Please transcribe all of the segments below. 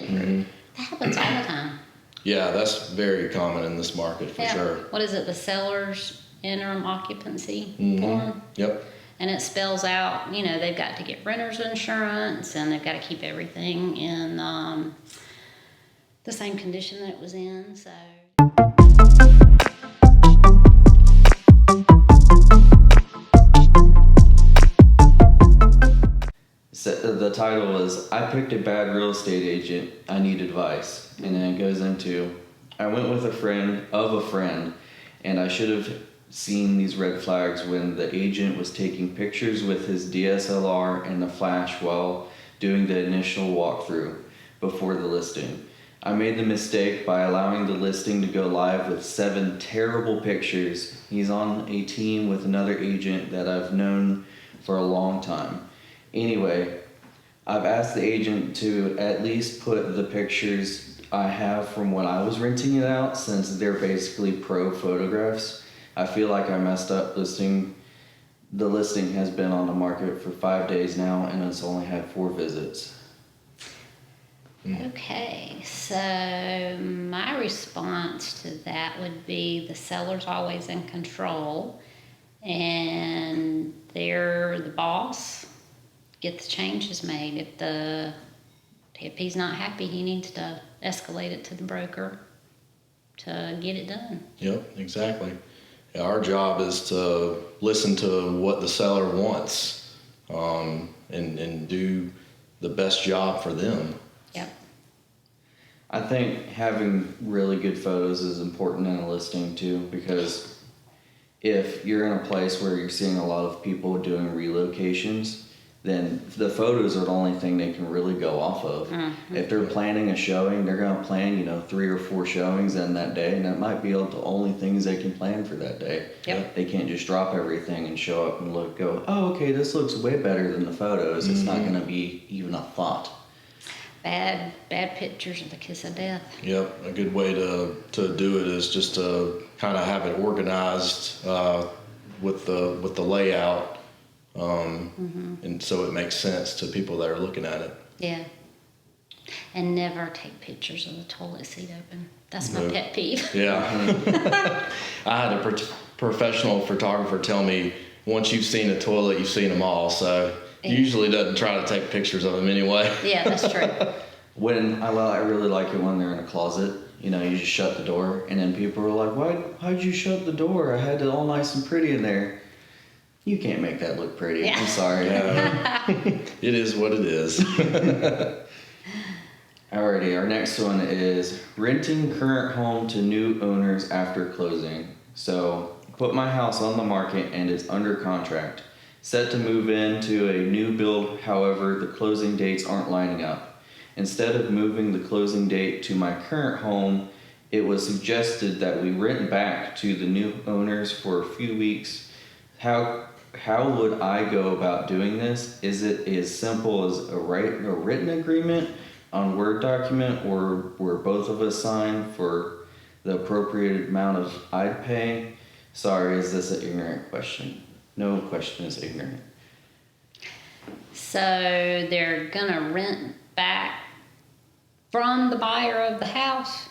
Mm-hmm. That happens all the time. Yeah, that's very common in this market for sure. What is it? The seller's interim occupancy form? Yep. And it spells out, they've got to get renter's insurance and they've got to keep everything in the same condition that it was in. So the title is I Picked a Bad Real Estate Agent, I Need Advice. And then it goes into, I went with a friend of a friend, and I should have seen these red flags when the agent was taking pictures with his DSLR and the flash while doing the initial walkthrough before the listing. I made the mistake by allowing the listing to go live with 7 terrible pictures. He's on a team with another agent that I've known for a long time. Anyway, I've asked the agent to at least put the pictures I have from when I was renting it out, since they're basically pro photographs. I feel like I messed up listing. The listing has been on the market for 5 days now, and it's only had 4 visits. Okay, so my response to that would be the seller's always in control, and they're the boss. Get the changes made. If he's not happy, he needs to escalate it to the broker to get it done. Yep, exactly. Yeah, our job is to listen to what the seller wants, and do the best job for them. Yep. I think having really good photos is important in a listing too, because if you're in a place where you're seeing a lot of people doing relocations, then the photos are the only thing they can really go off of. Mm-hmm. If they're planning a showing, they're going to plan, 3 or 4 showings in that day, and that might be the only things they can plan for that day. Yep. They can't just drop everything and show up and go, oh, okay, this looks way better than the photos. Mm-hmm. It's not going to be even a thought. Bad pictures are the kiss of death. Yep, a good way to do it is just to kind of have it organized with the layout. And so it makes sense to people that are looking at it. Yeah. And never take pictures of the toilet seat open. That's my pet peeve. Yeah. I had a professional photographer tell me, once you've seen a toilet, you've seen them all. So he usually doesn't try to take pictures of them anyway. Yeah, that's true. I really like it when they're in a closet. You just shut the door, and then people are like, why'd you shut the door? I had it all nice and pretty in there. You can't make that look pretty. Yeah. I'm sorry. It is what it is. Alrighty, our next one is renting current home to new owners after closing. So, put my house on the market and it's under contract. Set to move into a new build, however, the closing dates aren't lining up. Instead of moving the closing date to my current home, it was suggested that we rent back to the new owners for a few weeks. How would I go about doing this? Is it as simple as a written agreement on Word document, or where both of us sign for the appropriate amount of I'd pay? Sorry, is this an ignorant question? No question is ignorant. So they're gonna rent back from the buyer of the house?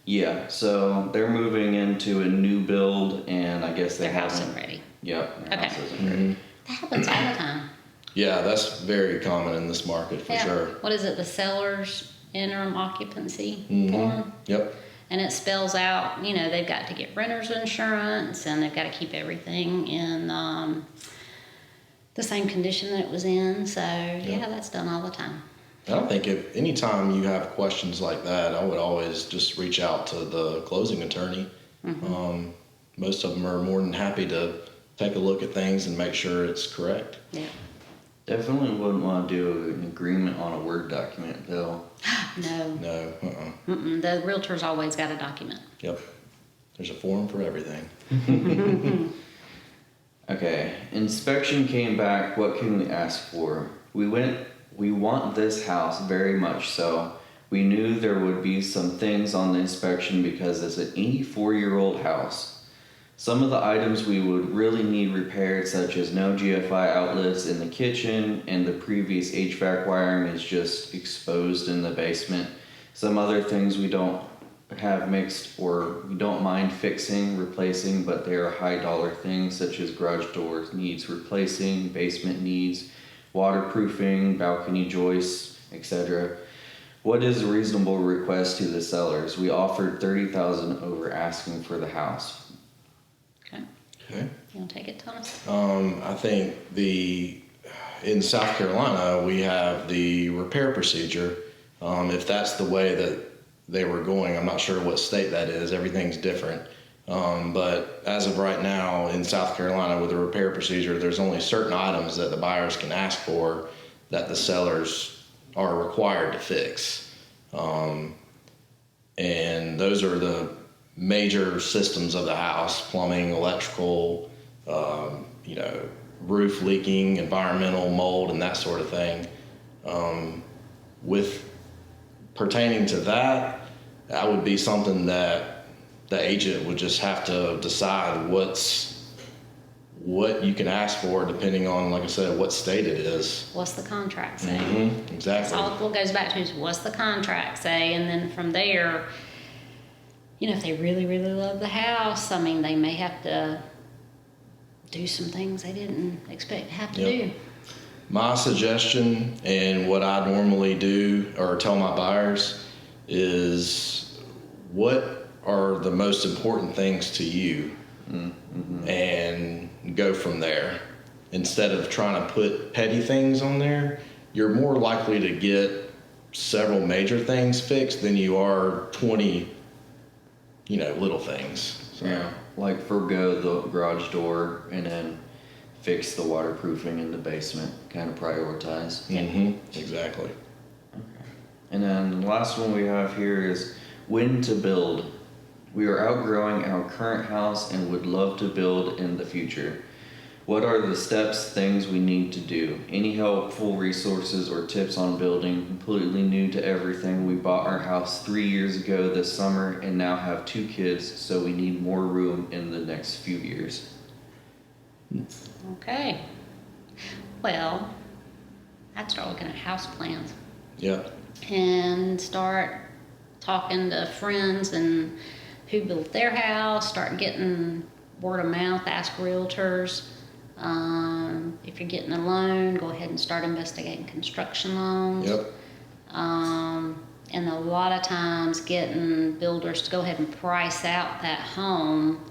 Yeah, so they're moving into a new build, and I guess their house isn't ready. Yep, their house isn't ready. That happens all the time. Yeah, that's very common in this market for sure. What is it? The seller's interim occupancy form? Yep. And it spells out, they've got to get renter's insurance and they've got to keep everything in the same condition that it was in. So, yeah, that's done all the time. I think if anytime you have questions like that, I would always just reach out to the closing attorney. Mm-hmm. Most of them are more than happy to take a look at things and make sure it's correct. Yeah. Definitely wouldn't want to do an agreement on a Word document, though. No. No. The realtor's always got a document. Yep. There's a form for everything. Okay. Inspection came back. What can we ask for? We want this house very much so. We knew there would be some things on the inspection because it's an 84-year-old house. Some of the items we would really need repaired, such as no GFI outlets in the kitchen, and the previous HVAC wiring is just exposed in the basement. Some other things we don't have mixed or we don't mind fixing, replacing, but they are high dollar things, such as garage doors needs replacing, basement needs waterproofing, balcony joists, etc. What is a reasonable request to the sellers? We offered $30,000 over asking for the house. Okay. You want to take it, Thomas? I think in South Carolina, we have the repair procedure. If that's the way that they were going, I'm not sure what state that is. Everything's different. But as of right now in South Carolina with the repair procedure, there's only certain items that the buyers can ask for that the sellers are required to fix. And those are the major systems of the house: plumbing, electrical, roof leaking, environmental, mold, and that sort of thing. With pertaining to that, that would be something that the agent would just have to decide what you can ask for, depending on, like I said, what state it is. What's the contract say? Mm-hmm. Exactly. That's all it goes back to is what's the contract say, and then from there, if they really, really love the house, I mean, they may have to do some things they didn't expect to have to do. My suggestion and what I normally do or tell my buyers is what are the most important things to you, and go from there. Instead of trying to put petty things on there, you're more likely to get several major things fixed than you are 20 little things. So. Yeah, like forgo the garage door and then fix the waterproofing in the basement, kind of prioritize. Mm-hmm. Exactly. Okay. And then the last one we have here is when to build. We are outgrowing our current house and would love to build in the future. What are the steps, things we need to do? Any helpful resources or tips on building? Completely new to everything. We bought our house 3 years ago this summer and now have 2 kids, so we need more room in the next few years. Okay. Well, I'd start looking at house plans Yeah. and start talking to friends and who built their house, start getting word of mouth, ask realtors. If you're getting a loan, go ahead and start investigating construction loans. Yep. And a lot of times getting builders to go ahead and price out that home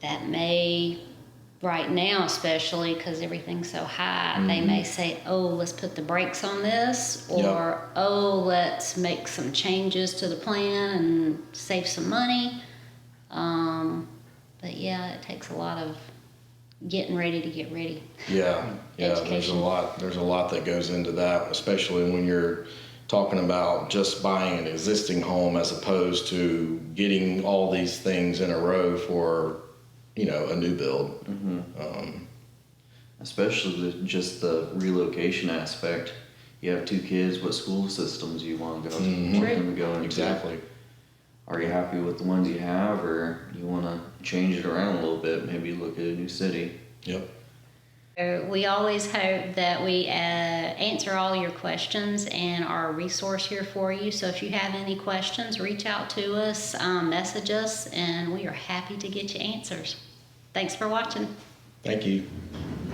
that may, right now especially because everything's so high, they may say, oh, let's put the brakes on this, or oh, let's make some changes to the plan and save some money. But yeah, it takes a lot of getting ready to get ready. Yeah. There's a Education. lot that goes into that, especially when you're talking about just buying an existing home as opposed to getting all these things in a row for a new build. Especially just the relocation aspect. You have 2 kids, what school systems you want them to go into? Exactly. Are you happy with the ones you have, or you want to change it around a little bit, maybe look at a new city? Yep. We always hope that we answer all your questions and are a resource here for you. So if you have any questions, reach out to us, message us, and we are happy to get you answers. Thanks for watching. Thank you.